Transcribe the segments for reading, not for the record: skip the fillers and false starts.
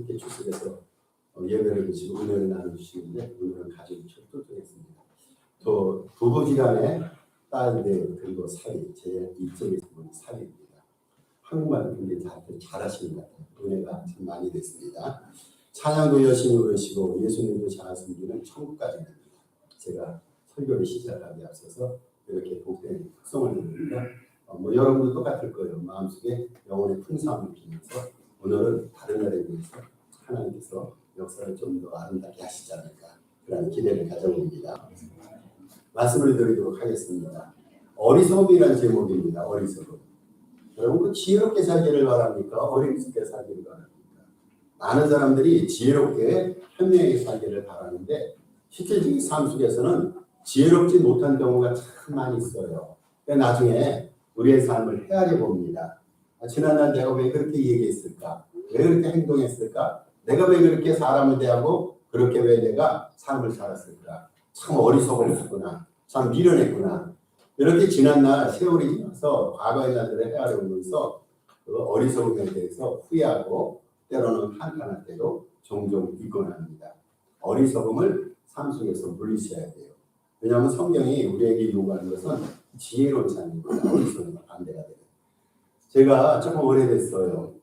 함께 출석해서 예배를 드시고 은혜를 나눠주시는데 오늘은 가족이 똘똘했습니다. 또 부부지간에 딸들 그리고 사위, 제 이쪽에서 보는 사위입니다. 한국말을 굉장히 잘하시는 것 같아요. 은혜가 참 많이 됐습니다. 찬양도 열심히 부르시고 예수님도 잘 섬기는 천국까지 됩니다. 제가 설교를 시작하기 앞서서 이렇게 복된 특성을 누립니다. 여러분도 똑같을 거예요. 마음속에 영혼의 풍성함을 느끼면서 오늘은 다른 날에 비해서 하나님께서 역사를 좀 더 아름답게 하시지 않을까 그런 기대를 가져봅니다. 말씀을 드리도록 하겠습니다. 어리석음이라는 제목입니다. 어리석음. 여러분 그 지혜롭게 살기를 바랍니까? 어리석게 살기를 바랍니까? 많은 사람들이 지혜롭게 현명하게 살기를 바라는데 실질적인 삶 속에서는 지혜롭지 못한 경우가 참 많이 있어요. 나중에 우리의 삶을 헤아려 봅니다. 지난날 내가 왜 그렇게 얘기했을까? 왜 그렇게 행동했을까? 내가 왜 그렇게 사람을 대하고 그렇게 왜 내가 삶을 살았을까? 참 어리석었구나. 참 미련했구나. 이렇게 지난날 세월이 지나서 과거의 날들을 헤아려 보면서 그 어리석음에 대해서 후회하고 때로는 한탄할 때도 종종 있곤 합니다. 어리석음을 삶 속에서 물리쳐야 돼요. 왜냐하면 성경이 우리에게 요구하는 것은 지혜로운 삶입니다. 어리석음과 반대가 돼요. 제가 조금 오래됐어요.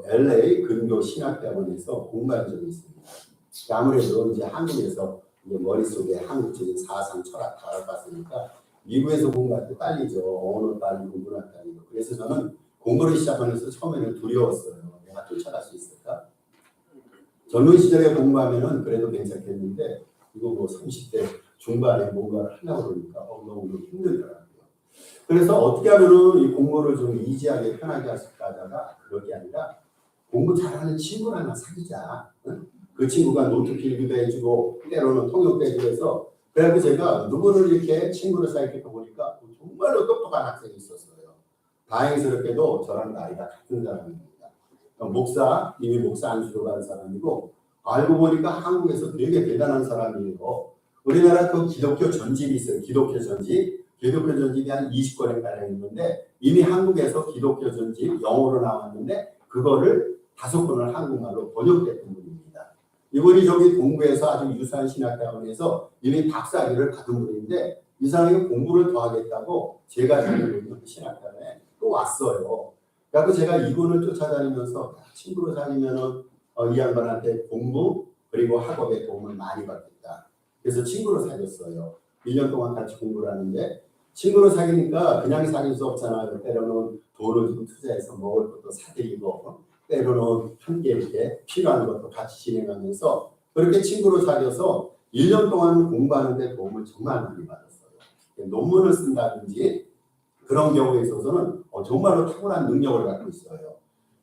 LA 근교 신학대학원에서 공부한 적이 있습니다. 아무래도 이제 한국에서 이제 머릿속에 한국적인 사상, 철학 다 알아봤으니까 미국에서 공부할 때 딸리죠. 언어 딸리고 문화 딸리고. 그래서 저는 공부를 시작하면서 처음에는 두려웠어요. 내가 쫓아갈 수 있을까? 젊은 시절에 공부하면은 그래도 괜찮겠는데 이거 뭐 30대 중반에 뭔가를 하려고 그러니까 너무 힘들더라고요. 그래서 어떻게 하면은 이 공부를 좀 이지하게 편하게 할 수 있을까 하다가 그럴 게 아니라 공부 잘하는 친구를 하나 사귀자. 응? 그 친구가 노트 필기도 해주고 때로는 통역도 해주고 해서 그래서 제가 누구를 이렇게 친구를 사귀게 보니까 정말로 똑똑한 학생이 있었어요. 다행스럽게도 저랑 나이가 같은 사람입니다. 이미 목사 안수로 간 사람이고 알고 보니까 한국에서 되게 대단한 사람이에요. 우리나라 그 기독교 전집이 있어요. 기독교 전집이 한 20권에 가량 있는데 이미 한국에서 기독교 전집 영어로 나왔는데 그거를 5권을 한국말로 번역됐던 분입니다. 이분이 저기 동부에서 아주 유사한 신학대학원에서 이미 박사학위를 받은 분인데 이 사람이 공부를 더 하겠다고 제가 다니고 있는 신학대학원에 또 왔어요. 그래서 제가 이분을 쫓아다니면서 친구로 사귀면은 이 양반한테 공부 그리고 학업에 도움을 많이 받겠다. 그래서 친구로 사귀었어요. 1년 동안 같이 공부를 하는데 친구로 사귀니까 그냥 사귈 수 없잖아요. 때로는 돈을 좀 투자해서 먹을 것도 사드리고 때로는 함께 이렇게 필요한 것도 같이 진행하면서 그렇게 친구로 사귀어서 1년 동안 공부하는데 도움을 정말 많이 받았어요. 논문을 쓴다든지 그런 경우에 있어서는 정말로 탁월한 능력을 갖고 있어요.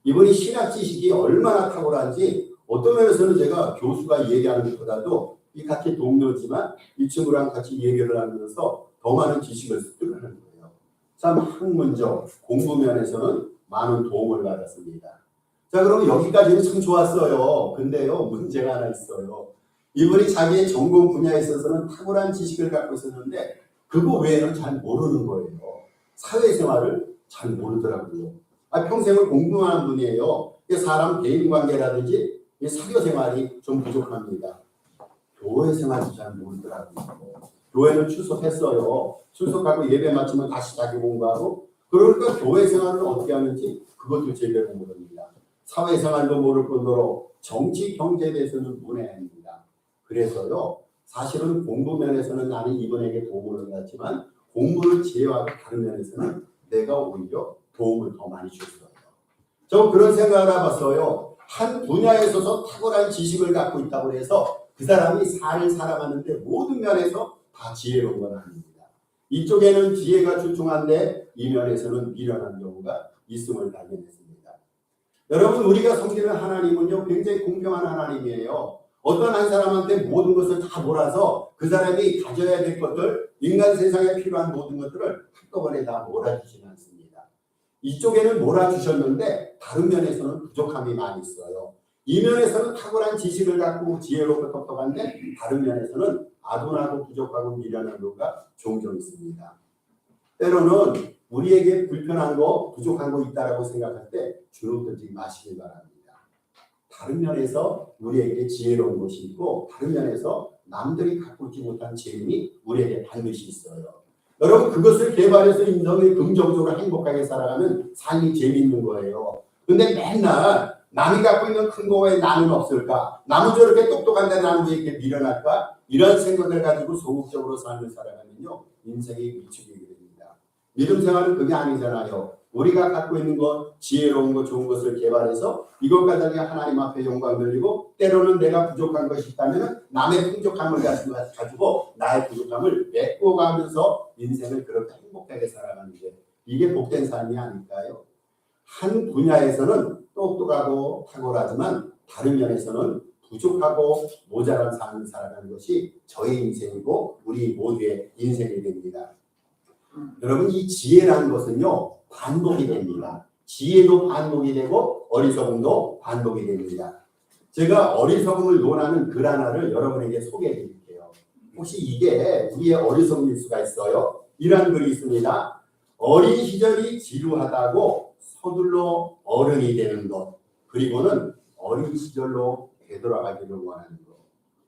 이분이 신학 지식이 얼마나 탁월한지 어떤 면에서는 제가 교수가 얘기하는 것보다도 이 같이 동료지만 이 친구랑 같이 얘기를 하면서 더 많은 지식을 습득하는 거예요. 참 학문적 공부 면에서는 많은 도움을 받았습니다. 자, 그럼 여기까지는 참 좋았어요. 근데요, 문제가 하나 있어요. 이분이 자기의 전공 분야에 있어서는 탁월한 지식을 갖고 있었는데 그거 외에는 잘 모르는 거예요. 사회생활을 잘 모르더라고요. 평생을 공부만 한 분이에요. 사람 대인관계라든지 사교생활이 좀 부족합니다. 교회 생활도 잘 모르더라고요. 교회는 출석했어요. 출석하고 예배 마치면 다시 자기 공부하고 그러니까 교회 생활을 어떻게 하는지 그것도 제대로 모릅니다. 사회생활도 모를 뿐더러 정치, 경제에 대해서는 문외합니다. 그래서요. 사실은 공부 면에서는 나는 이분에게 도움을 받았지만 공부를 제외하고 다른 면에서는 내가 오히려 도움을 더 많이 줬어요. 저 그런 생각을 해봤어요. 한 분야에 있어서 탁월한 지식을 갖고 있다고 해서 그 사람이 삶을 살아가는데 모든 면에서 다 지혜로운 건 아닙니다. 이쪽에는 지혜가 출중한데 이 면에서는 미련한 경우가 있음을 발견했습니다. 여러분 우리가 섬기는 하나님은요 굉장히 공평한 하나님이에요. 어떤 한 사람한테 모든 것을 다 몰아서 그 사람이 가져야 될 것들 인간 세상에 필요한 모든 것들을 한꺼번에 다 몰아주지는 않습니다. 이쪽에는 몰아주셨는데 다른 면에서는 부족함이 많이 있어요. 이 면에서는 탁월한 지식을 갖고 지혜롭고 똑똑한데 다른 면에서는 아둔하고 부족하고 미련한 경우가 종종 있습니다. 때로는 우리에게 불편한 거 부족한 거 있다라고 생각할 때 주눅 들지 마시길 바랍니다. 다른 면에서 우리에게 지혜로운 것이 있고 다른 면에서 남들이 갖고 있지 못한 재능이 우리에게 반드시 있어요. 여러분 그것을 개발해서 인생을 긍정적으로 행복하게 살아가면 삶이 재미있는 거예요. 근데 맨날 남이 갖고 있는 큰 거 왜 나는 없을까? 남은 저렇게 똑똑한데 나는 왜 이렇게 미련할까? 이런 생각을 가지고 소극적으로 삶을 살아가면요 인생이 위축이 됩니다. 믿음 생활은 그게 아니잖아요. 우리가 갖고 있는 것, 지혜로운 것, 좋은 것을 개발해서 이것 가지고 하나님 앞에 영광 돌리고 때로는 내가 부족한 것이 있다면 남의 풍족함을 가지고 나의 부족함을 메꿔가면서 인생을 그렇게 행복하게 살아가는 게 이게 복된 삶이 아닐까요? 한 분야에서는 똑똑하고 탁월하지만 다른 면에서는 부족하고 모자란 삶을 살아가는 것이 저의 인생이고 우리 모두의 인생이 됩니다. 여러분 이 지혜라는 것은요 반복이 됩니다. 지혜도 반복이 되고 어리석음도 반복이 됩니다. 제가 어리석음을 논하는 글 하나를 여러분에게 소개해 드릴게요. 혹시 이게 우리의 어리석음일 수가 있어요? 이런 글이 있습니다. 어린 시절이 지루하다고 서둘러 어른이 되는 것, 그리고는 어린 시절로 되돌아가기를 원하는 것.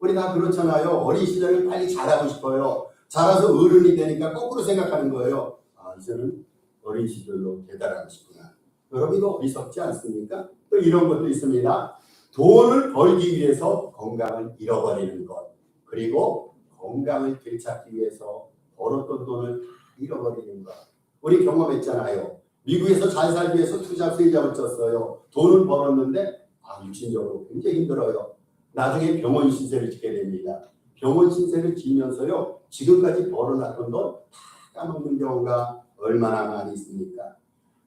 우리 다 그렇잖아요. 어린 시절에 빨리 자라고 싶어요. 자라서 어른이 되니까 거꾸로 생각하는 거예요. 아, 이제는 어린 시절로 되돌아가고 싶구나. 여러분 이거 어리석지 않습니까? 또 이런 것도 있습니다. 돈을 벌기 위해서 건강을 잃어버리는 것, 그리고 건강을 되찾기 위해서 벌었던 돈을 잃어버리는 것. 우리 경험했잖아요. 미국에서 잘 살기 위해서 투자 세이잡을 쳤어요. 돈을 벌었는데 육신적으로 굉장히 힘들어요. 나중에 병원 신세를 짓게 됩니다. 병원 신세를 지면서요. 지금까지 벌어놨던 돈 다 까먹는 경우가 얼마나 많이 있습니까?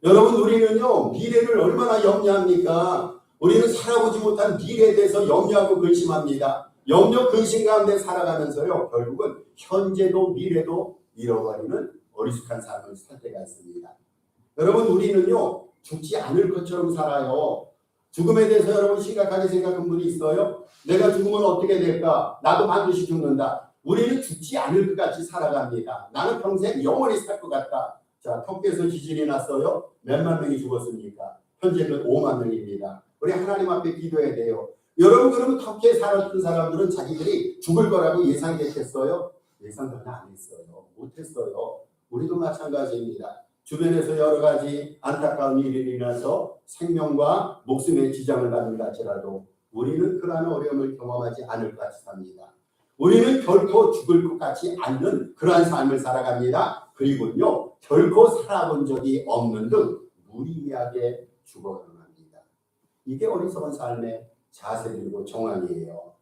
여러분 우리는요. 미래를 얼마나 염려합니까? 우리는 살아보지 못한 미래에 대해서 염려하고 근심합니다. 염려 근심 가운데 살아가면서요. 결국은 현재도 미래도 잃어버리는 어리숙한 삶을 살 때가 있습니다. 여러분 우리는요. 죽지 않을 것처럼 살아요. 죽음에 대해서 여러분 심각하게 생각한 분이 있어요? 내가 죽으면 어떻게 될까? 나도 반드시 죽는다. 우리는 죽지 않을 것 같이 살아갑니다. 나는 평생 영원히 살 것 같다. 자, 터키에서 지진이 났어요. 몇만 명이 죽었습니까? 현재는 5만 명입니다. 우리 하나님 앞에 기도해야 돼요. 여러분 그러면 터키에 살았던 사람들은 자기들이 죽을 거라고 예상했겠어요? 예상 전혀 안 했어요. 못했어요. 우리도 마찬가지입니다. 주변에서 여러 가지 안타까운 일이 일어나서 생명과 목숨에 지장을 받는다 할지라도 우리는 그러한 어려움을 경험하지 않을 것 같이 삽니다. 우리는 결코 죽을 것 같지 않는 그러한 삶을 살아갑니다. 그리고요 결코 살아본 적이 없는 등 무의미하게 죽어가는 겁니다. 이게 어리석은 삶의 자세이고 정황이에요.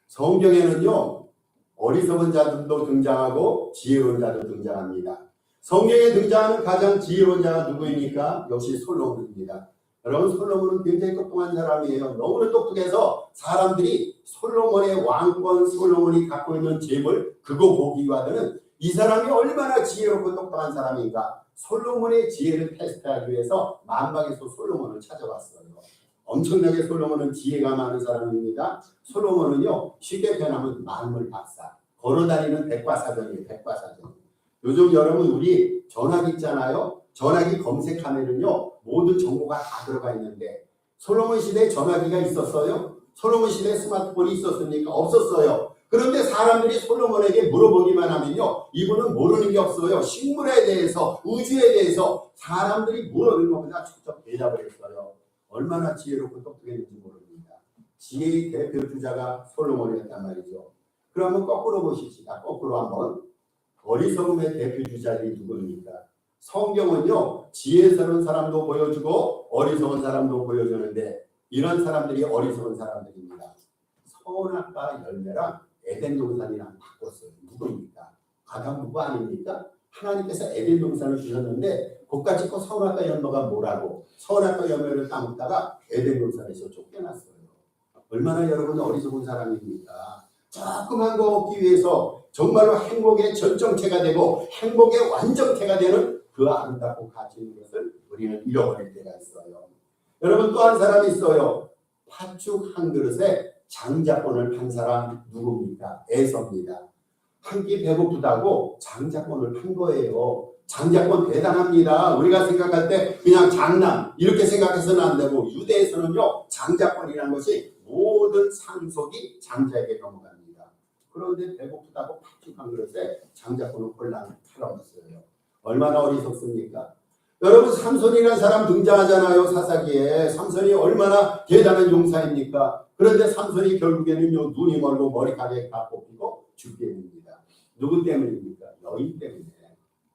성경에는요 어리석은 자들도 등장하고 지혜로운 자도 등장합니다. 성경에 등장하는 가장 지혜로운 자가 누구입니까? 역시 솔로몬입니다. 여러분 솔로몬은 굉장히 똑똑한 사람이에요. 너무나 똑똑해서 사람들이 솔로몬의 왕권, 솔로몬이 갖고 있는 재물 그거 보기와는 이 사람이 얼마나 지혜롭고 똑똑한 사람인가. 솔로몬의 지혜를 테스트하기 위해서 만방에서 솔로몬을 찾아왔어요. 엄청나게 솔로몬은 지혜가 많은 사람입니다. 솔로몬은요 쉽게 표현하면 만물 박사, 걸어다니는 백과사전이에요. 백과사전. 요즘 여러분 우리 전화기 있잖아요. 전화기 검색하면은요 모든 정보가 다 들어가 있는데 솔로몬 시대에 전화기가 있었어요? 솔로몬 시대에 스마트폰이 있었습니까? 없었어요. 그런데 사람들이 솔로몬에게 물어보기만 하면요 이분은 모르는 게 없어요. 식물에 대해서 우주에 대해서 사람들이 물어보는 것보다 직접 대답을 했어요. 얼마나 지혜롭고 똑똑했는지 모릅니다. 지혜의 대표 주자가 솔로몬이었단 말이죠. 그러면 거꾸로 보십시다. 거꾸로 한번. 어리석음의 대표 주자들이 누구입니까? 성경은요 지혜스러운 사람도 보여주고 어리석은 사람도 보여주는데 이런 사람들이 어리석은 사람들입니다. 선악과 열매랑 에덴 동산이랑 바꿨어요. 누구입니까? 아담 부부 아닙니까? 하나님께서 에덴 동산을 주셨는데 그까짓 거 선악과 열매가 뭐라고 선악과 열매를 따먹다가 에덴 동산에서 쫓겨났어요. 얼마나 여러분 어리석은 사람입니까? 조그만 거 얻기 위해서 정말로 행복의 절정체가 되고 행복의 완전체가 되는 그 아름답고 가치 있는 것을 우리는 잃어버릴 때가 있어요. 여러분 또 한 사람이 있어요. 팥죽 한 그릇에 장자권을 판 사람 누굽니까? 에서입니다. 한 끼 배고프다고 장자권을 판 거예요. 장자권 대단합니다. 우리가 생각할 때 그냥 장남 이렇게 생각해서는 안 되고 유대에서는요 장자권이라는 것이 모든 상속이 장자에게 넘어갑니다. 그런데 배고프다고 팥죽 한 그릇에 장자권을 홀랑 팔아먹었어요. 얼마나 어리석습니까? 여러분 삼손이라는 사람 등장하잖아요. 사사기에. 삼손이 얼마나 대단한 용사입니까? 그런데 삼손이 결국에는요 눈이 멀고 머리카락이 다 뽑히고 죽게 됩니다. 누구 때문입니까? 여인 때문에.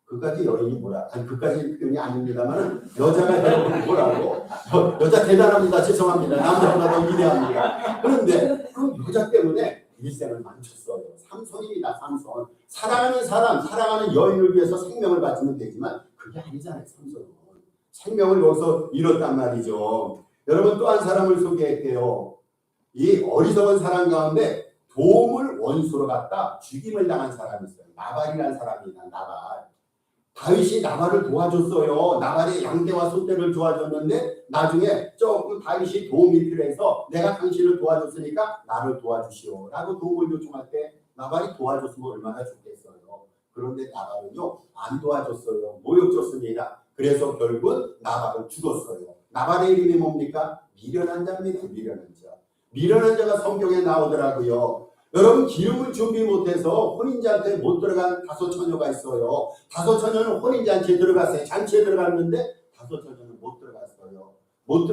그까지 여인이 뭐라? 아니 그까지 표현이 아닙니다만은 여자가 여러분 뭐라고? 여자 대단합니다. 죄송합니다. 남자보다 더 위대합니다. 그런데 그 여자 때문에 일생을 망쳤어요. 삼손입니다. 삼손. 사랑하는 사람, 사랑하는 여인을 위해서 생명을 바치면 되지만 그게 아니잖아요. 삼손은. 생명을 여기서 잃었단 말이죠. 여러분 또 한 사람을 소개할게요. 이 어리석은 사람 가운데 도움을 원수로 갖다 죽임을 당한 사람이 있어요. 나발이라는 사람입니다. 나발. 다윗이 나발을 도와줬어요. 나발이 양떼와 소떼를 도와줬는데 나중에 조금 다윗이 도움이 필요해서 내가 당신을 도와줬으니까 나를 도와주시오 라고 도움을 요청할 때 나발이 도와줬으면 얼마나 좋겠어요. 그런데 나발은요 안 도와줬어요. 모욕 줬습니다. 그래서 결국 나발은 죽었어요. 나발의 이름이 뭡니까? 미련한 자입니다. 미련한 자. 미련한 자가 성경에 나오더라고요. 여러분 기름을 준비 못해서 혼인잔치에 못 들어간 5 처녀가 있어요. 5 처녀는 혼인잔치에 들어갔어요. 잔치에 들어갔는데 5 처녀는 못 들어갔어요. 못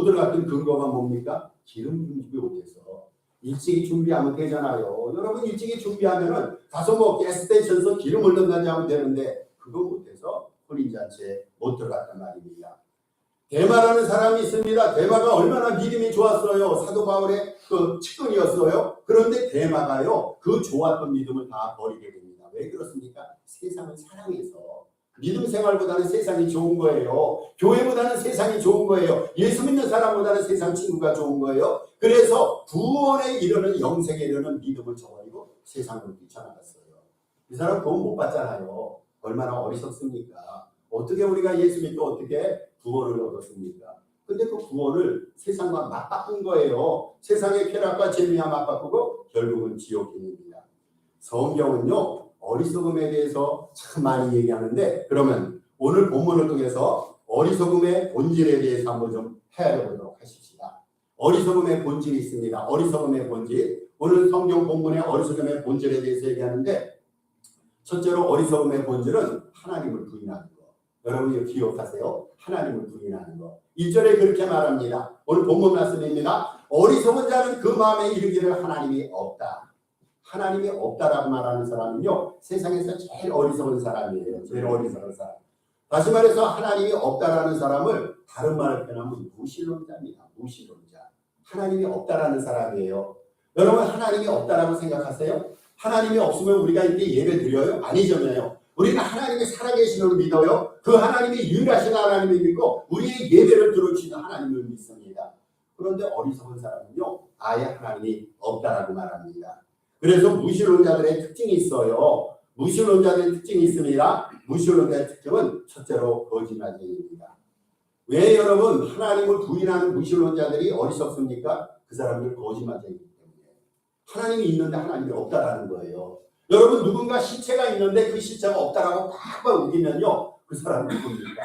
들어갔던 근거가 뭡니까? 기름 준비 못해서. 일찍이 준비하면 되잖아요. 여러분 일찍이 준비하면은 가서 뭐 가스스테이션에서 기름을 넣는다지 하면 되는데 그거 못해서 혼인잔치에 못 들어갔단 말입니다. 데마라는 사람이 있습니다. 데마가 얼마나 믿음이 좋았어요. 사도 바울의 그 측근이었어요. 그런데 데마가요 그 좋았던 믿음을 다 버리게 됩니다. 왜 그렇습니까? 세상을 사랑해서. 믿음 생활보다는 세상이 좋은 거예요. 교회보다는 세상이 좋은 거예요. 예수 믿는 사람보다는 세상 친구가 좋은 거예요. 그래서 구원에 이르는 영생에 이르는 믿음을 저버리고 세상으로 뛰쳐나갔어요. 이 사람 돈 못 받잖아요. 얼마나 어리석습니까? 어떻게 우리가 예수 믿고 어떻게 구원을 얻었습니까? 근데 그 구원을 세상과 맞바꾼 거예요. 세상의 쾌락과 재미와 맞바꾸고 결국은 지옥행입니다. 성경은요 어리석음에 대해서 참 많이 얘기하는데 그러면 오늘 본문을 통해서 어리석음의 본질에 대해서 한번 좀 헤아려보도록 하십시다. 어리석음의 본질이 있습니다. 어리석음의 본질. 오늘 성경 본문의 어리석음의 본질에 대해서 얘기하는데 첫째로 어리석음의 본질은 하나님을 부인하는 것. 여러분 이거 기억하세요. 하나님을 부인하는 것. 1절에 그렇게 말합니다. 오늘 본문 말씀입니다. 어리석은 자는 그 마음에 이르기를 하나님이 없다. 하나님이 없다라고 말하는 사람은요 세상에서 제일 어리석은 사람이에요. 제일 어리석은 사람. 다시 말해서 하나님이 없다라는 사람을 다른 말을 표현하면 무신론자입니다. 무신론자. 하나님이 없다라는 사람이에요. 여러분 하나님이 없다라고 생각하세요? 하나님이 없으면 우리가 이렇게 예배 드려요? 아니잖아요. 우리는 하나님이 살아계시는 믿어요. 그 하나님이 유일하신 하나님을 믿고 우리의 예배를 들어주시는 하나님을 믿습니다. 그런데 어리석은 사람은요 아예 하나님이 없다라고 말합니다. 그래서 무신론자들의 특징이 있어요. 무신론자들의 특징이 있습니다. 무신론자의 특징은 첫째로 거짓말쟁이입니다. 왜 여러분 하나님을 부인하는 무신론자들이 어리석습니까? 그 사람들 거짓말쟁이기 때문에. 하나님이 있는데 하나님이 없다라는 거예요. 여러분 누군가 시체가 있는데 그 시체가 없다라고 팍팍 우기면요 그 사람은 누굽니까?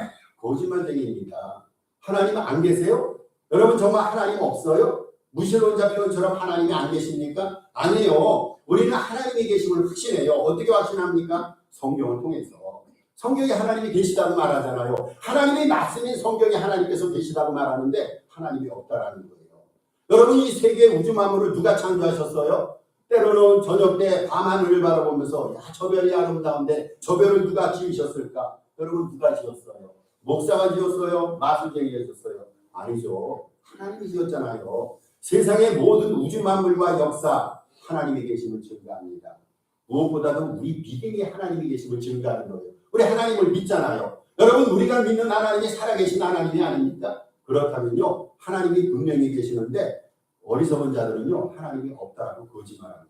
거짓말쟁이입니다. 하나님 안 계세요? 여러분 정말 하나님 없어요? 무신론자 표현처럼 하나님이 안 계십니까? 아니에요. 우리는 하나님이 계심을 확신해요. 어떻게 확신합니까? 성경을 통해서. 성경에 하나님이 계시다고 말하잖아요. 하나님의 말씀인 성경에 하나님께서 계시다고 말하는데 하나님이 없다라는 거예요. 여러분 이 세계 우주 만물을 누가 창조하셨어요? 때로는 저녁 때 밤하늘을 바라보면서 야 저 별이 아름다운데 저 별을 누가 지으셨을까? 여러분 누가 지었어요? 목사가 지었어요? 마술쟁이가 지었어요? 아니죠. 하나님이 지었잖아요. 세상의 모든 우주 만물과 역사 하나님이 계심을 증거합니다. 무엇보다도 우리 믿음이 하나님이 계심을 증거하는 거예요. 우리 하나님을 믿잖아요. 여러분 우리가 믿는 하나님이 살아계신 하나님이 아닙니까? 그렇다면요 하나님이 분명히 계시는데 어리석은 자들은요 하나님이 없다라고 거짓말합니다.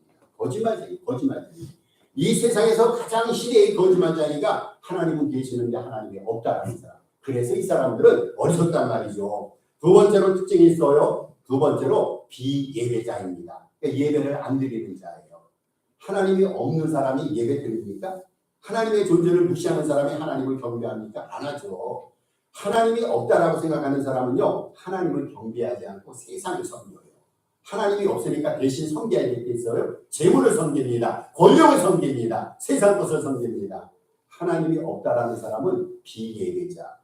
거짓말쟁이. 이 세상에서 가장 시대의 거짓말쟁이가 하나님은 계시는데 하나님이 없다라는 사람. 그래서 이 사람들은 어리석단 말이죠. 두 번째로 특징이 있어요. 두 번째로 비예배자입니다. 그러니까 예배를 안 드리는 자예요. 하나님이 없는 사람이 예배 드립니까? 하나님의 존재를 무시하는 사람이 하나님을 경배합니까? 안 하죠. 하나님이 없다라고 생각하는 사람은요, 하나님을 경배하지 않고 세상을 섬겨요. 하나님이 없으니까 대신 섬겨야 될 게 있어요. 재물을 섬깁니다. 권력을 섬깁니다. 세상 것을 섬깁니다. 하나님이 없다라는 사람은 비예배자.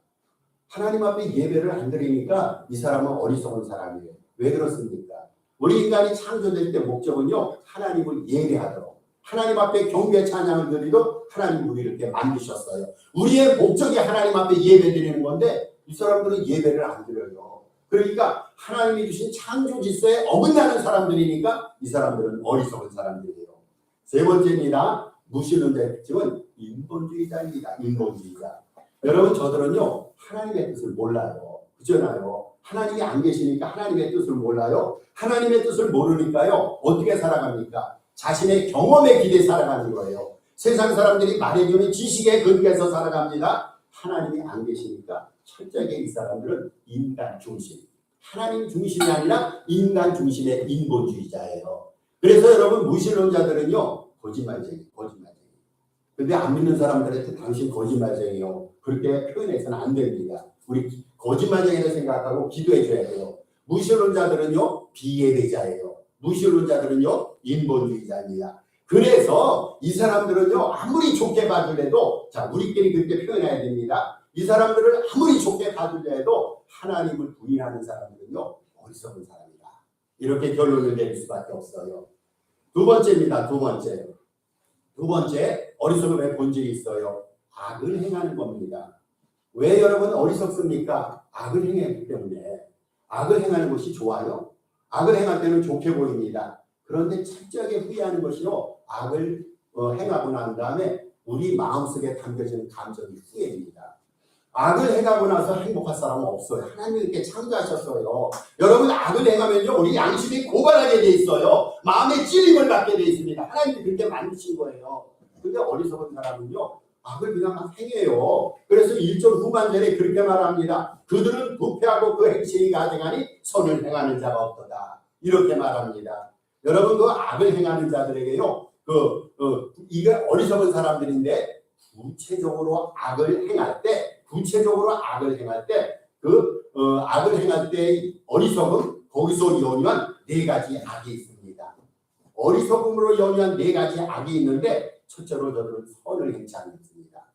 하나님 앞에 예배를 안 드리니까 이 사람은 어리석은 사람이에요. 왜 그렇습니까? 우리 인간이 창조될 때 목적은요, 하나님을 예배하도록, 하나님 앞에 경배 찬양을 드리도록 하나님 우리를 이렇게 만드셨어요. 우리의 목적이 하나님 앞에 예배 드리는 건데 이 사람들은 예배를 안 드려요. 그러니까 하나님이 주신 창조 질서에 어긋나는 사람들이니까 이 사람들은 어리석은 사람들이에요. 세 번째입니다. 무신론자의 특징은 인본주의자입니다. 인본주의자. 여러분, 저들은요, 하나님의 뜻을 몰라요. 그렇잖아요. 하나님이 안 계시니까 하나님의 뜻을 몰라요. 하나님의 뜻을 모르니까요, 어떻게 살아갑니까? 자신의 경험에 기대 살아가는 거예요. 세상 사람들이 말해주는 지식에 근거해서 살아갑니다. 하나님이 안 계시니까 철저하게 이 사람들은 인간 중심, 하나님 중심이 아니라 인간 중심의 인본주의자예요. 그래서 여러분, 무신론자들은요, 거짓말쟁이. 근데 안 믿는 사람들한테 당신 거짓말쟁이요, 그렇게 표현해서는 안 됩니다. 우리 거짓말쟁이를 생각하고 기도해 줘야 돼요. 무신론자들은요, 비예배자예요. 무신론자들은요, 인본주의자입니다. 그래서 이 사람들은요, 아무리 좋게 봐줄래도, 자, 우리끼리 그렇게 표현해야 됩니다. 이 사람들을 아무리 좋게 봐줄려 해도 하나님을 부인하는 사람들은요, 어리석은 사람이다. 이렇게 결론을 내릴 수밖에 없어요. 두 번째입니다. 두 번째, 어리석음의 본질이 있어요. 악을 행하는 겁니다. 왜 여러분 어리석습니까? 악을 행했기 때문에. 악을 행하는 것이 좋아요. 악을 행할 때는 좋게 보입니다. 그런데 철저하게 후회하는 것이요, 악을 행하고 난 다음에 우리 마음속에 담겨지는 감정이 후회입니다. 악을 행하고 나서 행복할 사람은 없어요. 하나님이 이렇게 창조하셨어요. 여러분, 악을 행하면요, 우리 양심이 고발하게 돼 있어요. 마음에 찔림을 받게 돼 있습니다. 하나님이 그렇게 만드신 거예요. 근데 어리석은 사람은요, 악을 그냥 막 행해요. 그래서 1절 후반절에 그렇게 말합니다. 그들은 부패하고 그 행실이 가증하니 선을 행하는 자가 없도다. 이렇게 말합니다. 여러분, 그 악을 행하는 자들에게요, 이게 어리석은 사람들인데, 구체적으로 악을 행할 때, 악을 행할 때 어리석음, 거기서 연유한 네 가지 악이 있습니다. 어리석음으로 연유한 네 가지 악이 있는데, 첫째로 저들은 선을 행치 않습니다.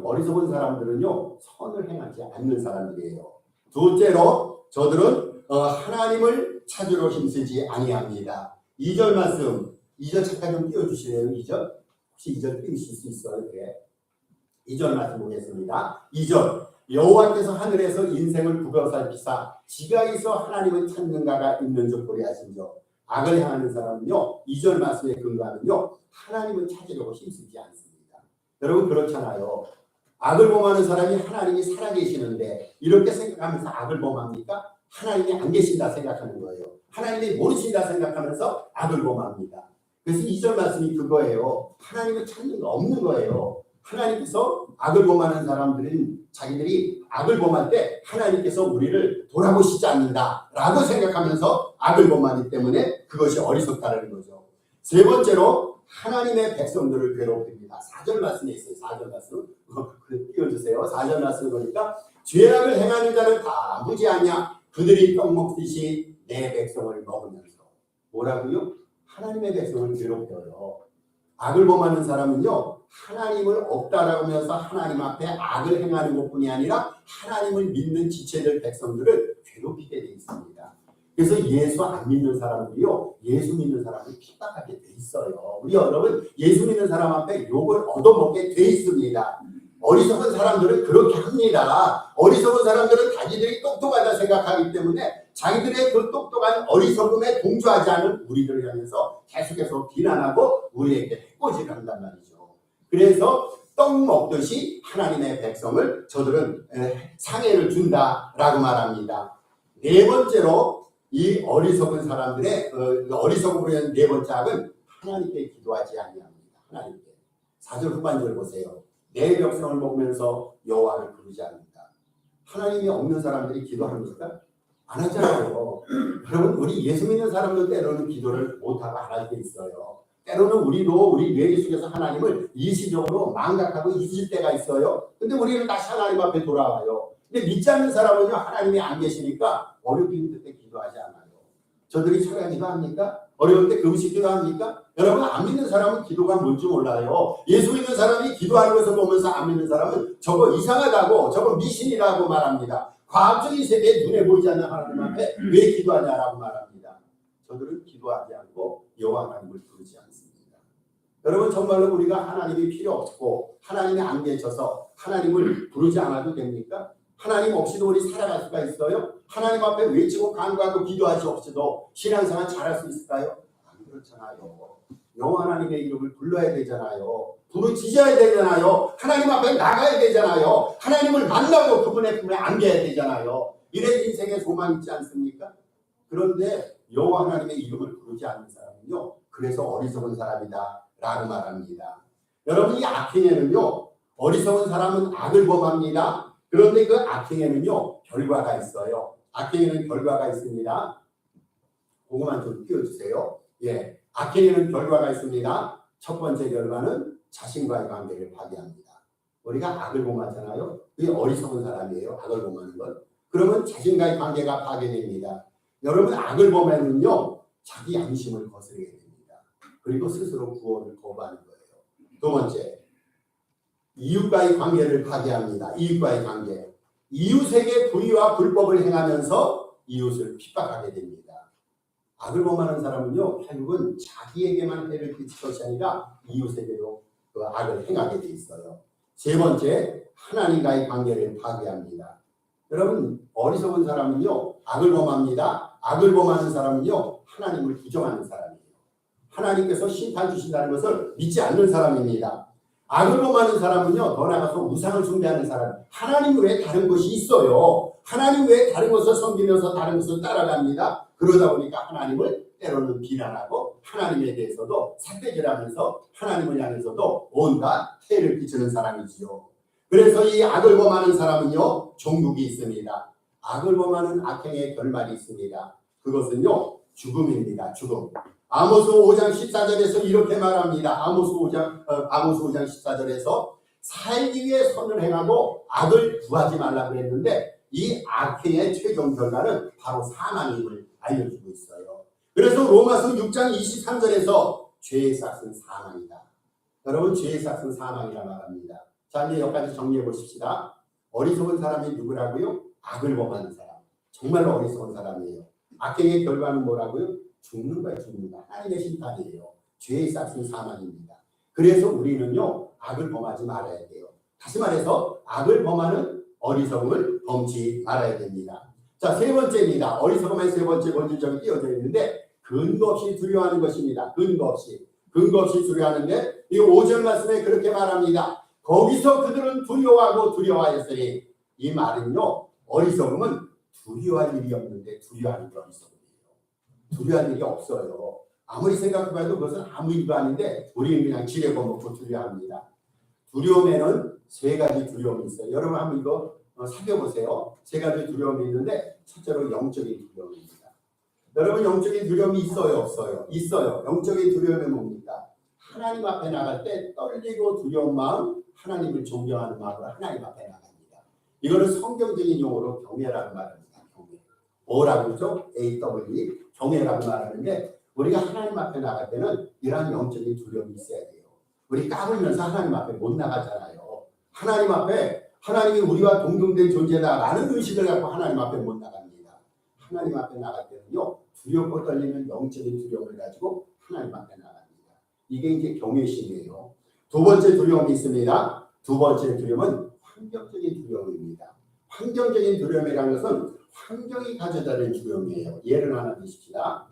어리석은 사람들은요, 선을 행하지 않는 사람들이에요. 둘째로 저들은 하나님을 찾으러 힘쓰지 아니합니다. 2절 말씀, 2절 잠깐 좀 띄워주시래요. 2절 혹시 2절 띄우실 수 있어요? 그래. 2절 말씀 보겠습니다. 2절, 여호와께서 하늘에서 인생을 구겨 살피사 지가 있어 하나님을 찾는가가 있는 줄 고려하신저. 악을 행하는 사람은요, 2절 말씀에 근거하면요, 하나님을 찾으려고 힘쓰지 않습니다. 여러분, 그렇잖아요. 악을 범하는 사람이 하나님이 살아계시는데 이렇게 생각하면서 악을 범합니까? 하나님이 안 계신다 생각하는 거예요. 하나님이 모르신다 생각하면서 악을 범합니다. 그래서 2절 말씀이 그거예요. 하나님을 찾는 거 없는 거예요. 하나님께서 악을 범하는 사람들은 자기들이 악을 범할 때 하나님께서 우리를 돌아보시지 않는다라고 생각하면서 악을 범하기 때문에 그것이 어리석다라는 거죠. 세 번째로 하나님의 백성들을 괴롭힙니다. 4절 말씀에 있어요. 4절 말씀 띄워주세요. 4절 말씀 보니까 죄악을 행하는 자는 다 무지하냐, 그들이 떡 먹듯이 내 백성을 먹으면서. 뭐라고요? 하나님의 백성을 괴롭혀요. 악을 범하는 사람은요, 하나님을 없다라고 하면서 하나님 앞에 악을 행하는 것뿐이 아니라 하나님을 믿는 지체들 백성들을 괴롭히게 돼 있습니다. 그래서 예수 안 믿는 사람들이요, 예수 믿는 사람을 핍박하게 돼 있어요. 우리 여러분, 예수 믿는 사람 앞에 욕을 얻어먹게 돼 있습니다. 어리석은 사람들은 그렇게 합니다. 어리석은 사람들은 자기들이 똑똑하다 생각하기 때문에 자기들의 그 똑똑한 어리석음에 동조하지 않은 우리들을 향해서 계속해서 비난하고 우리에게 해코지를 한단 말이죠. 그래서 떡 먹듯이 하나님의 백성을 저들은 상해를 준다라고 말합니다. 네 번째로 이 어리석은 사람들의 어리석음으로 인한 네 번째 악은 하나님께 기도하지 아니합니다. 하나님께. 4절 후반절 보세요. 내 백성을 먹으면서 여호와를 부르지 않는다. 하나님이 없는 사람들이 기도합니까? 안 하잖아요. 여러분, 우리 예수 믿는 사람들 때로는 기도를 못하고 안 할 때 있어요. 때로는 우리도 우리 뇌 속에서 하나님을 일시적으로 망각하고 잊을 때가 있어요. 근데 우리는 다시 하나님 앞에 돌아와요. 근데 믿지 않는 사람은요, 하나님이 안 계시니까 어렵게 힘들 때 기도하지 않아요. 저들이 차라리 기도합니까? 어려울 때 금식 기도합니까? 여러분, 안 믿는 사람은 기도가 뭔지 몰라요. 예수 믿는 사람이 기도하는 것을 보면서 안 믿는 사람은 저거 이상하다고, 저거 미신이라고 말합니다. 과학적인 세계에 눈에 보이지 않는 하나님 앞에 왜 기도하냐라고 말합니다. 저들은 기도하지 않고 여호와 하나님을 부르지 않습니다. 여러분, 정말로 우리가 하나님이 필요 없고 하나님이 안 계셔서 하나님을 부르지 않아도 됩니까? 하나님 없이도 우리 살아갈 수가 있어요? 하나님 앞에 외치고 간구하고 기도하지 없이도 신앙생활 잘할 수 있을까요? 안 그렇잖아요. 여호와 하나님의 이름을 불러야 되잖아요. 부르짖어야 되잖아요. 하나님 앞에 나가야 되잖아요. 하나님을 만나고 그분의 품에 안겨야 되잖아요. 이래 인생에 소망 있지 않습니까? 그런데 여호와 하나님의 이름을 부르지 않는 사람은요, 그래서 어리석은 사람이다 라고 말합니다. 여러분, 이 악행에는요, 어리석은 사람은 악을 범합니다. 그런데 그 악행에는요, 결과가 있어요. 악행에는 결과가 있습니다. 그거만 좀 띄워주세요. 예, 악행에는 결과가 있습니다. 첫 번째 결과는 자신과의 관계를 파괴합니다. 우리가 악을 범하잖아요. 그게 어리석은 사람이에요. 악을 범하는 것. 그러면 자신과의 관계가 파괴됩니다. 여러분, 악을 범하면요, 자기 양심을 거스르게 됩니다. 그리고 스스로 구원을 거부하는 거예요. 두 번째, 이웃과의 관계를 파괴합니다. 이웃과의 관계. 이웃에게 불의와 불법을 행하면서 이웃을 핍박하게 됩니다. 악을 범하는 사람은요, 결국은 자기에게만 해를 끼칠 것이 아니라 이웃에게도 그 악을 행하게 돼 있어요. 세 번째, 하나님과의 관계를 파괴합니다. 여러분, 어리석은 사람은요, 악을 범합니다. 악을 범하는 사람은요, 하나님을 부정하는 사람이에요. 하나님께서 심판 주신다는 것을 믿지 않는 사람입니다. 악을 범하는 사람은요, 더 나아가서 우상을 숭배하는 사람. 하나님 외에 다른 것이 있어요. 하나님 외에 다른 것을 섬기면서 다른 것을 따라갑니다. 그러다 보니까 하나님을 때로는 비난하고 하나님에 대해서도 삿대질하면서 하나님을 향해서도 온갖 해를 끼치는 사람이지요. 그래서 이 악을 범하는 사람은요, 종국이 있습니다. 악을 범하는 악행의 결말이 있습니다. 그것은요, 죽음입니다. 죽음. 아모스 5장 14절에서 이렇게 말합니다. 아모스 5장 14절에서 살기 위해 선을 행하고 악을 구하지 말라고 했는데, 이 악행의 최종 결과는 바로 사망임을 알려주고 있어요. 그래서 로마서 6장 23절에서 죄의 삭은 사망이다. 여러분, 죄의 삭은 사망이라 말합니다. 자, 이제 여기까지 정리해 보십시다. 어리석은 사람이 누구라고요? 악을 범하는 사람. 정말로 어리석은 사람이에요. 악행의 결과는 뭐라고요? 죽는 거예요. 죽는 거. 하나님의 심판이에요. 죄의 삭은 사망입니다. 그래서 우리는요, 악을 범하지 말아야 돼요. 다시 말해서 악을 범하는 어리석음을 범치 말아야 됩니다. 자, 세 번째입니다. 어리석음의 세 번째 본질적이 띄어져 있는데, 근거 없이 두려워하는 것입니다. 근거 없이 두려워하는데, 이 5절 말씀에 그렇게 말합니다. 거기서 그들은 두려워하였으니, 이 말은요, 어리석음은 두려워할 일이 없는데 두려워하는 게 어리석음이에요. 두려워할 일이 없어요. 아무리 생각해봐도 그것은 아무 일도 아닌데 우리는 그냥 지레고 먹고 두려워합니다. 두려움에는 세 가지 두려움이 있어요. 여러분 한번 이거 살펴보세요. 세 가지 두려움이 있는데, 첫째로 영적인 두려움입니다. 여러분, 영적인 두려움이 있어요, 없어요? 있어요. 영적인 두려움이 뭡니까? 하나님 앞에 나갈 때 떨리고 두려운 마음, 하나님을 존경하는 마음으로 하나님 앞에 나갑니다. 이거는 성경적인 용어로 경외라고 말합니다. 경외. 뭐라고 그러죠? AW, 경외라고 말하는데, 우리가 하나님 앞에 나갈 때는 이러한 영적인 두려움이 있어야 돼요. 우리 까불면서 하나님 앞에 못 나가잖아요. 하나님 앞에, 하나님이 우리와 동등된 존재다라는 의식을 갖고 하나님 앞에 못 나갑니다. 하나님 앞에 나갈 때는요, 두렵고 떨리는 영적인 두려움을 가지고 하나님 앞에 나갑니다. 이게 이제 경외심이에요. 두 번째 두려움이 있습니다. 두 번째 두려움은 환경적인 두려움입니다. 환경적인 두려움이라는 것은 환경이 가져다 준 두려움이에요. 예를 하나 드십시다.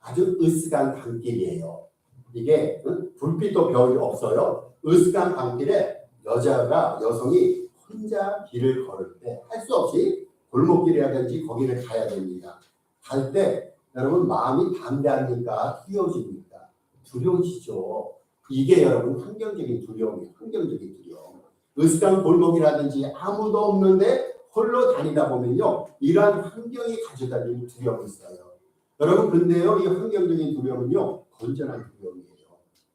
아주 으스간 강길이에요. 이게 불빛도 별이 없어요. 으스간 강길에 여성이 혼자 길을 걸을 때 할 수 없이 골목길이라든지 거기를 가야 됩니다. 갈 때 여러분 마음이 담대합니까? 두려워집니까? 두려우시죠. 이게 여러분 환경적인 두려움이에요. 환경적인 두려움. 으스간 골목이라든지 아무도 없는데 홀로 다니다 보면요, 이러한 환경이 가져다 준 두려움이 있어요. 여러분, 근데요, 이 환경적인 두려움은요, 건전한 두려움이에요.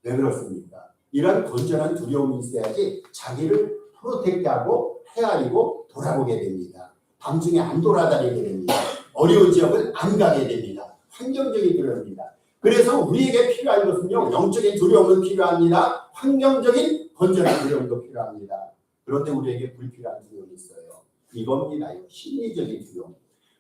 왜 그렇습니까? 이런 건전한 두려움이 있어야지 자기를 프로텍트하고 헤아리고 돌아보게 됩니다. 밤중에 안 돌아다니게 됩니다. 어려운 지역을 안 가게 됩니다. 환경적인 두려움입니다. 그래서 우리에게 필요한 것은요, 영적인 두려움은 필요합니다. 환경적인 건전한 두려움도 필요합니다. 그런데 우리에게 불필요한 두려움이 있어요. 이겁니다. 심리적인 두려움.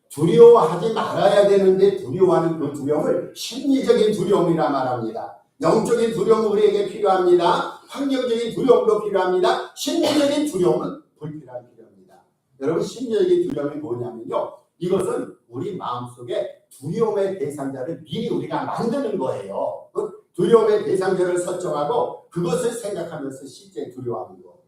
두려워하지 말아야 되는데 두려워하는 그 두려움을 심리적인 두려움이라 말합니다. 영적인 두려움은 우리에게 필요합니다. 환경적인 두려움도 필요합니다. 심리적인 두려움은 불필요한 두려움입니다. 여러분, 심리적인 두려움이 뭐냐면요, 이것은 우리 마음속에 두려움의 대상자를 미리 우리가 만드는 거예요. 두려움의 대상자를 설정하고 그것을 생각하면서 실제 두려워하는 거.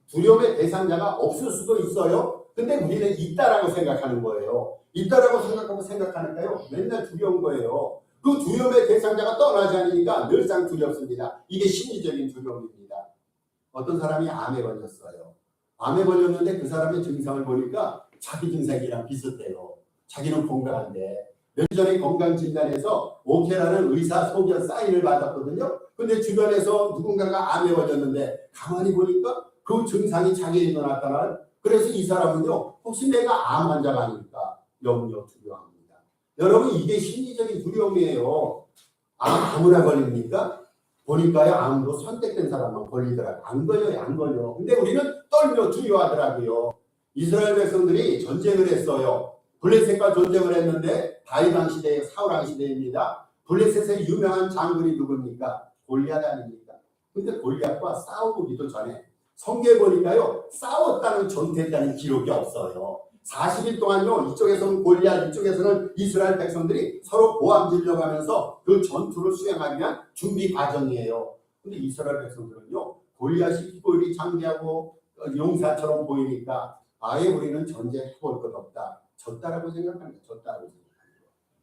두려움의 대상자가 없을 수도 있어요. 근데 우리는 있다라고 생각하는 거예요. 있다라고 생각하고 생각하니까요, 맨날 두려운 거예요. 그 두려움의 대상자가 떠나지 않으니까 늘상 두렵습니다. 이게 심리적인 두려움입니다. 어떤 사람이 암에 걸렸어요. 암에 걸렸는데 그 사람의 증상을 보니까 자기 증상이랑 비슷해요. 자기는 건강한데 몇 주 전에 건강진단에서 오케라는 의사 소견 사인을 받았거든요. 근데 주변에서 누군가가 암에 걸렸는데 가만히 보니까 그 증상이 자기에도 나타나는, 그래서 이 사람은요, 혹시 내가 암 환자가 아닐까 염려 두려워합니다. 여러분, 이게 심리적인 두려움이에요. 아무나 걸립니까? 보니까요, 암도 선택된 사람만 걸리더라고요. 안 걸려요, 안 걸려. 근데 우리는 떨며 두려워하더라고요. 이스라엘 백성들이 전쟁을 했어요. 블레셋과 전쟁을 했는데 다윗왕 시대에, 사울왕 시대입니다. 블레셋의 유명한 장군이 누굽니까? 골리앗 아닙니까? 근데 골리앗과 싸워보기도 전에 성경에 보니까요, 싸웠다는 전투했다는 기록이 없어요. 40일 동안요, 이쪽에서는 골리앗, 이쪽에서는 이스라엘 백성들이 서로 고함 질러가면서 그 전투를 수행하기 위한 준비 과정이에요. 근데 이스라엘 백성들은요, 골리앗이 피골이 장대하고 용사처럼 보이니까 아예 우리는 전쟁해볼 것 없다. 졌다라고 생각합니다. 졌다라고 생각합니다.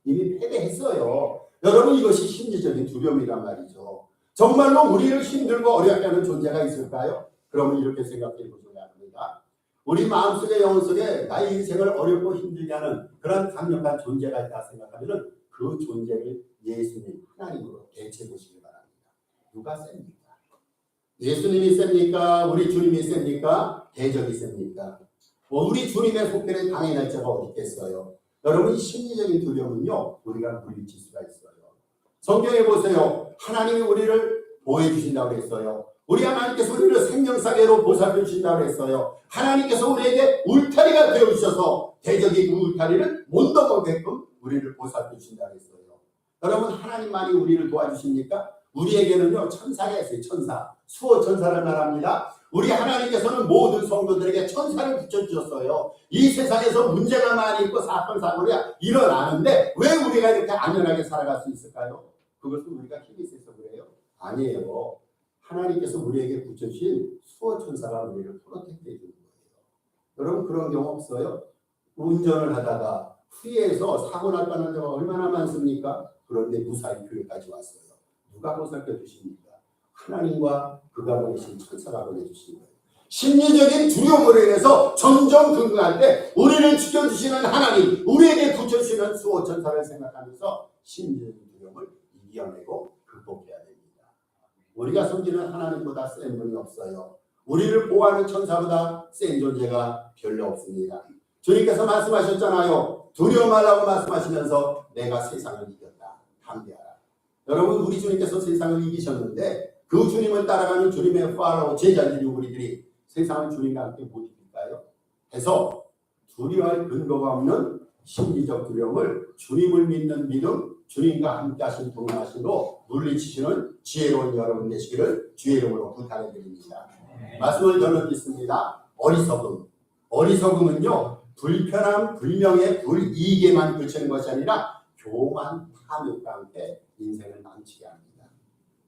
이미 패배했어요. 여러분, 이것이 심리적인 두려움이란 말이죠. 정말로 우리를 힘들고 어렵게 하는 존재가 있을까요? 그러면 이렇게 생각해 보셔야 합니다. 우리 마음속에, 영혼 속에 나의 인생을 어렵고 힘들게 하는 그런 강력한 존재가 있다 생각하면 그 존재를 예수님, 하나님으로 대체해 보시기 바랍니다. 누가 셉니까? 예수님이 셉니까? 우리 주님이 셉니까? 대적이 셉니까? 우리 주님의 속편에 당해낼 자가 어디 있겠어요? 여러분, 심리적인 두려움은요, 우리가 물리칠 수가 있어요. 성경에 보세요. 하나님이 우리를 보호해 주신다고 했어요. 우리 하나님께서 우리를 생명사계로 보살펴 주신다고 했어요. 하나님께서 우리에게 울타리가 되어 주셔서 대적이 그 울타리를 못 넘어게끔 우리를 보살펴 주신다고 했어요. 여러분, 하나님만이 우리를 도와주십니까? 우리에게는요, 천사가 있어요. 천사. 수호 천사를 말합니다. 우리 하나님께서는 모든 성도들에게 천사를 붙여주셨어요. 이 세상에서 문제가 많이 있고 사건 사고가 일어나는데 왜 우리가 이렇게 안전하게 살아갈 수 있을까요? 그것은 우리가 힘이 있어서 그래요? 아니에요. 하나님께서 우리에게 붙여주신 수호 천사가 우리를 프로텍트 해주는 거예요. 여러분, 그런 경우 없어요? 운전을 하다가 후회해서 사고 날 뻔한 경우가 얼마나 많습니까? 그런데 무사히 교회까지 왔어요. 누가 보살펴 주십니까? 하나님과 그가 보내신 천사가 보내주신 거예요. 심리적인 두려움으로 인해서 점점 근거할 때 우리를 지켜주시는 하나님, 우리에게 붙여주시는 수호 천사를 생각하면서 심리적인 두려움을 이겨내고 극복해야 됩니다. 우리가 섬기는 하나님보다 센 분이 없어요. 우리를 보호하는 천사보다 센 존재가 별로 없습니다. 주님께서 말씀하셨잖아요. 두려워 말라고 말씀하시면서 내가 세상을 이겼다. 담대하라. 여러분, 우리 주님께서 세상을 이기셨는데 그 주님을 따라가는 주님의 팔로워 제자들이 우리들이 세상을 주님과 함께 못 이길까요? 해서 두려워할 근거가 없는 심리적 두려움을 주님을 믿는 믿음, 주님과 함께 하신 동행하심으로 물리치시는 지혜로운 여러분 되시기를 주의 이름으로 부탁해 드립니다. 말씀을 저는 믿습니다. 어리석음. 어리석음은요, 불편함, 불명예, 불이익에만 그치는 것이 아니라 교만, 탐욕과 함께 인생을 망치게 합니다.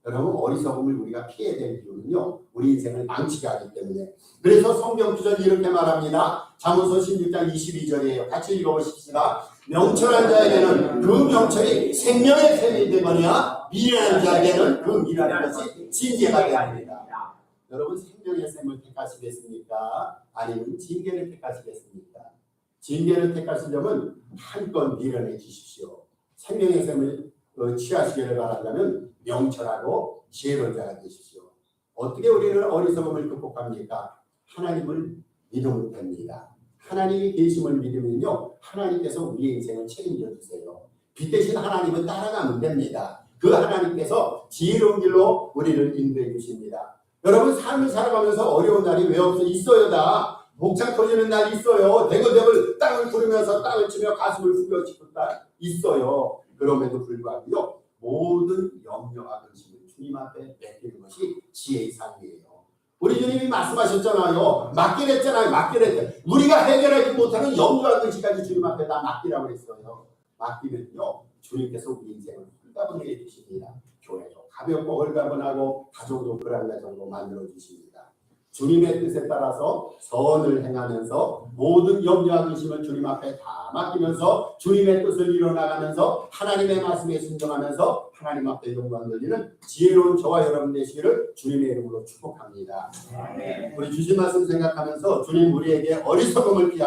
여러분, 어리석음을 우리가 피해야 될 이유는요, 우리 인생을 망치게 하기 때문에. 그래서 성경 구절이 이렇게 말합니다. 잠언서 16장 22절이에요. 같이 읽어보십시다. 명철한 자에게는 그 명철이 생명의 샘이 되거니와 미련한 자에게는 그 미련한 것이 징계가 됩니다. 여러분, 생명의 샘을 택하시겠습니까? 아니면 징계를 택하시겠습니까? 징계를 택하시려면 한껏 미련해 주십시오. 생명의 샘을 취하시기를 바란다면 명철하고 지혜로운 자가 되십시오. 어떻게 우리는 어리석음을 극복합니까? 하나님을 믿으면 됩니다. 하나님이 계심을 믿으면요, 하나님께서 우리의 인생을 책임져 주세요. 빛 대신 하나님은 따라가면 됩니다. 그 하나님께서 지혜로운 길로 우리를 인도해 주십니다. 여러분, 삶을 살아가면서 어려운 날이 왜 없어? 있어요. 다 목창 터지는 날 있어요. 대굴대굴 땅을 구르면서 땅을 치며 가슴을 후벼 싶은 날 있어요. 그럼에도 불구하고요, 모든 염려와 근심을 주님 앞에 맡기는 것이 지혜의 삶이에요. 우리 주님이 말씀하셨잖아요. 맡기랬잖아요. 맡기랬대. 우리가 해결하지 못하는 염려와 근심까지 주님 앞에 다 맡기라고 했어요. 맡기면요, 주님께서 우리 인생을 홀가분하게 해주십니다. 교회도 가볍고 홀가분하고 가정도 불안가정도 만들어 주십니다. 주님의 뜻에 따라서 선을 행하면서 모든 염려와 근심을 주님 앞에 다 맡기면서 주님의 뜻을 이뤄나가면서 하나님의 말씀에 순종하면서 하나님 앞에 영광 돌리는 지혜로운 저와 여러분 되시기를 주님의 이름으로 축복합니다. 우리 주신 말씀 생각하면서 주님 우리에게 어리석음을 피하